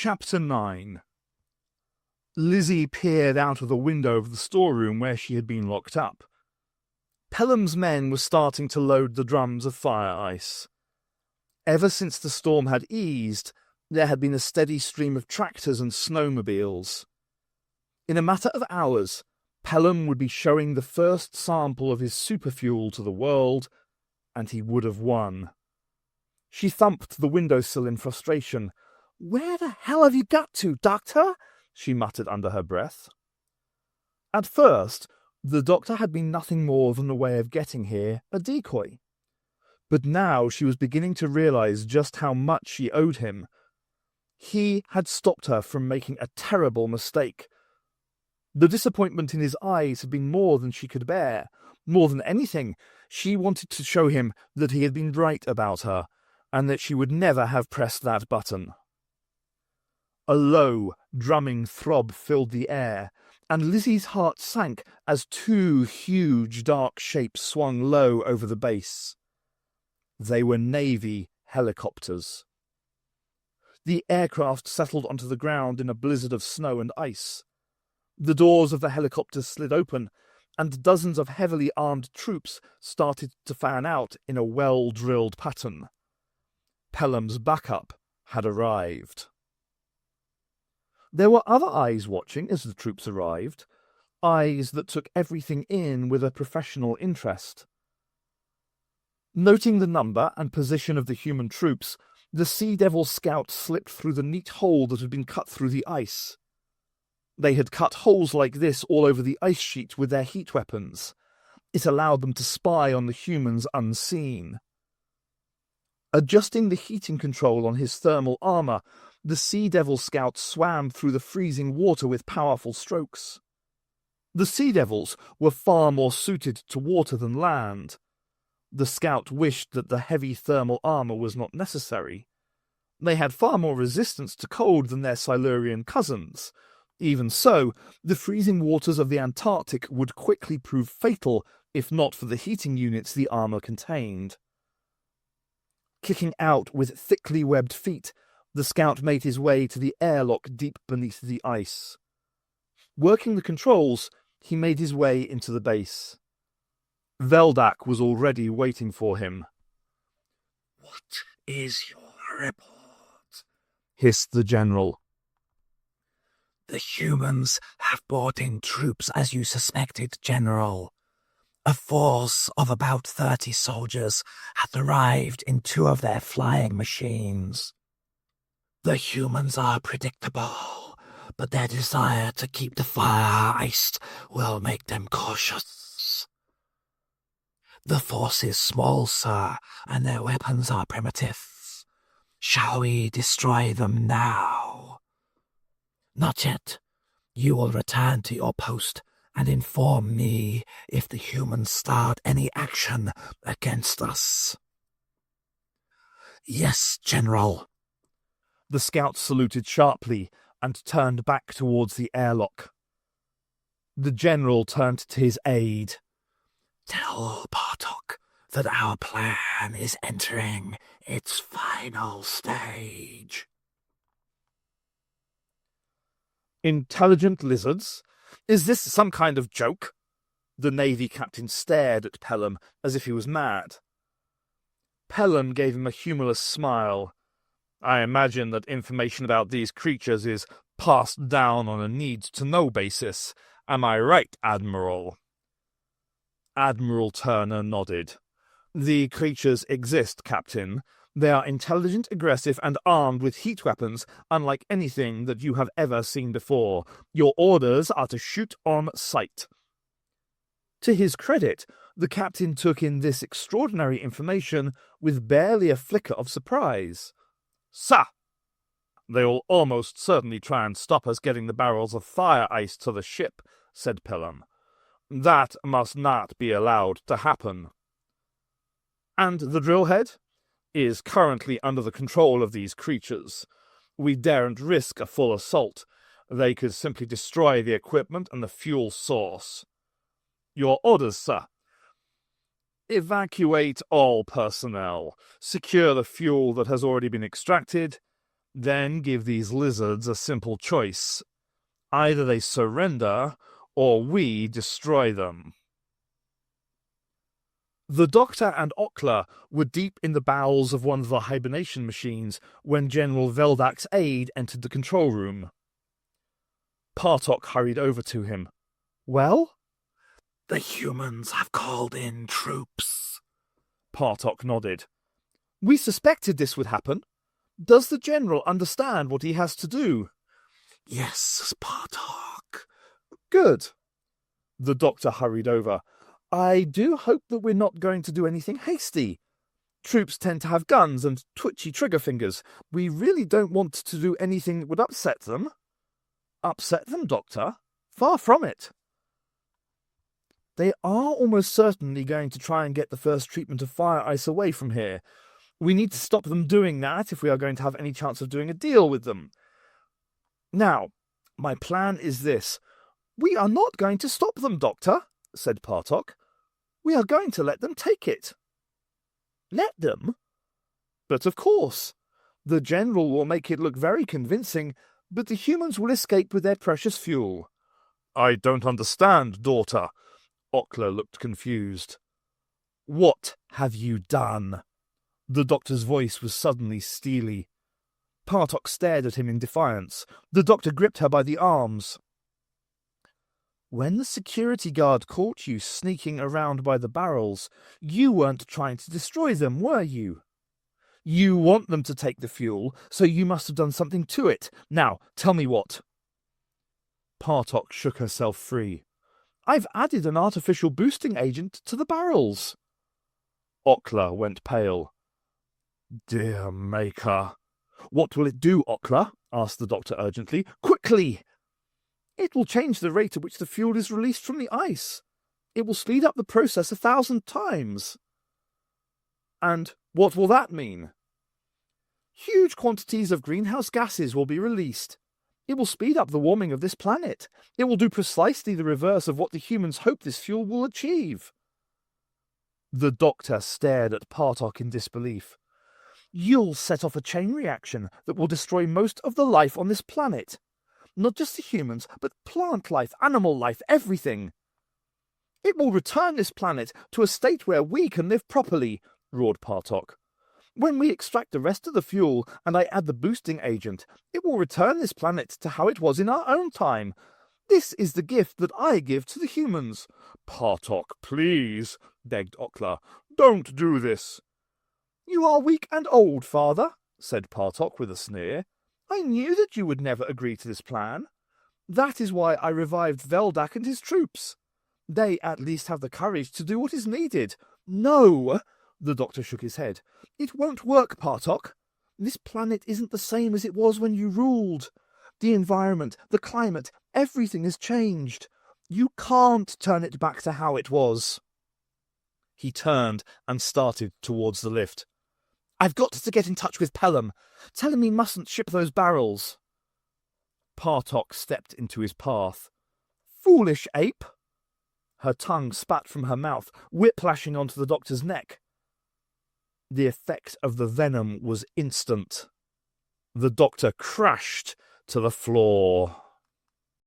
Chapter 9. Lizzie peered out of the window of the storeroom where she had been locked up. Pelham's men were starting to load the drums of fire ice. Ever since the storm had eased, there had been a steady stream of tractors and snowmobiles. In a matter of hours, Pelham would be showing the first sample of his superfuel to the world, and he would have won. She thumped the windowsill in frustration. "Where the hell have you got to, Doctor?" she muttered under her breath. At first, the doctor had been nothing more than a way of getting here, a decoy. But now she was beginning to realize just how much she owed him. He had stopped her from making a terrible mistake. The disappointment in his eyes had been more than she could bear. More than anything, she wanted to show him that he had been right about her, and that she would never have pressed that button. A low, drumming throb filled the air, and Lizzie's heart sank as two huge dark shapes swung low over the base. They were Navy helicopters. The aircraft settled onto the ground in a blizzard of snow and ice. The doors of the helicopters slid open, and dozens of heavily armed troops started to fan out in a well-drilled pattern. Pelham's backup had arrived. There were other eyes watching as the troops arrived, eyes that took everything in with a professional interest. Noting the number and position of the human troops, the Sea Devil scout slipped through the neat hole that had been cut through the ice. They had cut holes like this all over the ice sheet with their heat weapons. It allowed them to spy on the humans unseen. Adjusting the heating control on his thermal armor, the Sea Devil scout swam through the freezing water with powerful strokes. The Sea Devils were far more suited to water than land. The scout wished that the heavy thermal armor was not necessary. They had far more resistance to cold than their Silurian cousins. Even so, the freezing waters of the Antarctic would quickly prove fatal if not for the heating units the armor contained. Kicking out with thickly webbed feet, the scout made his way to the airlock deep beneath the ice. Working the controls, he made his way into the base. Veldak was already waiting for him. "What is your report?" hissed the general. "The humans have brought in troops as you suspected, General. A force of about 30 soldiers had arrived in 2 of their flying machines. The humans are predictable, but their desire to keep the fire iced will make them cautious. The force is small, sir, and their weapons are primitive. Shall we destroy them now?" "Not yet. You will return to your post and inform me if the humans start any action against us." "Yes, General." The scout saluted sharply and turned back towards the airlock. The general turned to his aide. "Tell Bartok that our plan is entering its final stage." "Intelligent lizards? Is this some kind of joke?" The Navy captain stared at Pelham as if he was mad. Pelham gave him a humorless smile. "I imagine that information about these creatures is passed down on a need-to-know basis. Am I right, Admiral?" Admiral Turner nodded. "The creatures exist, Captain. They are intelligent, aggressive, and armed with heat weapons unlike anything that you have ever seen before. Your orders are to shoot on sight." To his credit, the captain took in this extraordinary information with barely a flicker of surprise. "Sir, they will almost certainly try and stop us getting the barrels of fire ice to the ship," said Pelham. "That must not be allowed to happen." "And the drillhead?" "Is currently under the control of these creatures. We daren't risk a full assault. They could simply destroy the equipment and the fuel source." "Your orders, sir?" "Evacuate all personnel. Secure the fuel that has already been extracted. Then give these lizards a simple choice. Either they surrender, or we destroy them. The Doctor and Okla were deep in the bowels of one of the hibernation machines when General Veldak's aide entered the control room. Partok hurried over to him. Well? The humans have called in troops. Partok nodded. We suspected this would happen. Does the General understand what he has to do? Yes, Partok. Good. The Doctor hurried over. I do hope that we're not going to do anything hasty. Troops tend to have guns and twitchy trigger fingers. We really don't want to do anything that would upset them. Upset them, Doctor? Far from it. They are almost certainly going to try and get the first treatment of fire ice away from here. We need to stop them doing that if we are going to have any chance of doing a deal with them. Now, my plan is this. We are not going to stop them, Doctor, said Partok. We are going to let them take it. Let them? But of course. The General will make it look very convincing, but the humans will escape with their precious fuel. I don't understand, daughter. Okla looked confused. What have you done? The Doctor's voice was suddenly steely. Partok stared at him in defiance. The Doctor gripped her by the arms. When the security guard caught you sneaking around by the barrels, you weren't trying to destroy them, were you? You want them to take the fuel, so you must have done something to it. Now, tell me what. Partok shook herself free. I've added an artificial boosting agent to the barrels. Okla went pale. Dear Maker. What will it do, Okla? Asked the Doctor urgently. Quickly! It will change the rate at which the fuel is released from the ice. It will speed up the process 1,000 times. And what will that mean? Huge quantities of greenhouse gases will be released. It will speed up the warming of this planet. It will do precisely the reverse of what the humans hope this fuel will achieve. The Doctor stared at Partok in disbelief. You'll set off a chain reaction that will destroy most of the life on this planet. Not just the humans, but plant life, animal life, everything. It will return this planet to a state where we can live properly, roared Partok. When we extract the rest of the fuel and I add the boosting agent, it will return this planet to how it was in our own time. This is the gift that I give to the humans. Partok, please, begged Okla. Don't do this. You are weak and old, Father, said Partok with a sneer. I knew that you would never agree to this plan. That is why I revived Veldak and his troops. They at least have the courage to do what is needed. No, the Doctor shook his head. It won't work, Partok. This planet isn't the same as it was when you ruled. The environment, the climate, everything has changed. You can't turn it back to how it was. He turned and started towards the lift. I've got to get in touch with Pelham. Tell him he mustn't ship those barrels. Partok stepped into his path. Foolish ape! Her tongue spat from her mouth, whiplashing onto the Doctor's neck. The effect of the venom was instant. The Doctor crashed to the floor.